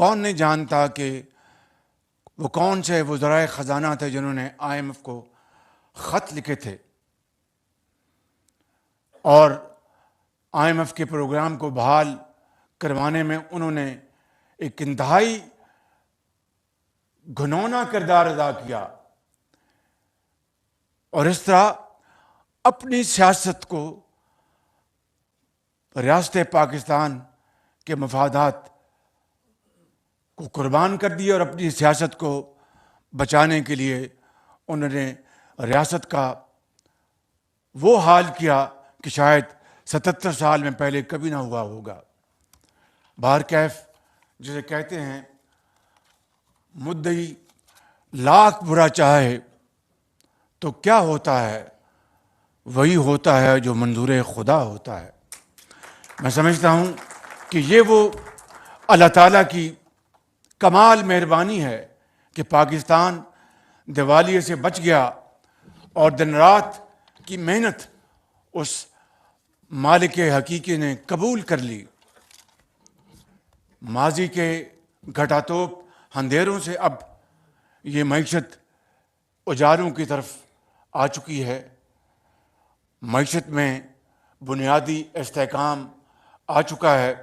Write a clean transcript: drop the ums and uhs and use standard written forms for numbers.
کون نہیں جانتا کہ وہ کون سے وزرائے خزانہ تھے جنہوں نے IMF کو خط لکھے تھے اور IMF کے پروگرام کو بحال کروانے میں انہوں نے ایک انتہائی گھنونا کردار ادا کیا، اور اس طرح اپنی سیاست کو ریاست پاکستان کے مفادات کو قربان کر دیا، اور اپنی سیاست کو بچانے کے لیے انہوں نے ریاست کا وہ حال کیا کہ شاید 77 سال میں پہلے کبھی نہ ہوا ہوگا۔ بہرکیف جسے کہتے ہیں مدعی لاکھ برا چاہے تو کیا ہوتا ہے، وہی ہوتا ہے جو منظور خدا ہوتا ہے۔ میں سمجھتا ہوں کہ یہ وہ اللہ تعالیٰ کی کمال مہربانی ہے کہ پاکستان دیوالیے سے بچ گیا اور دن رات کی محنت اس مالک حقیقی نے قبول کر لی۔ ماضی کے گھٹاتوپ اندھیروں سے اب یہ معیشت اجالوں کی طرف آ چکی ہے، معیشت میں بنیادی استحکام آ چکا ہے۔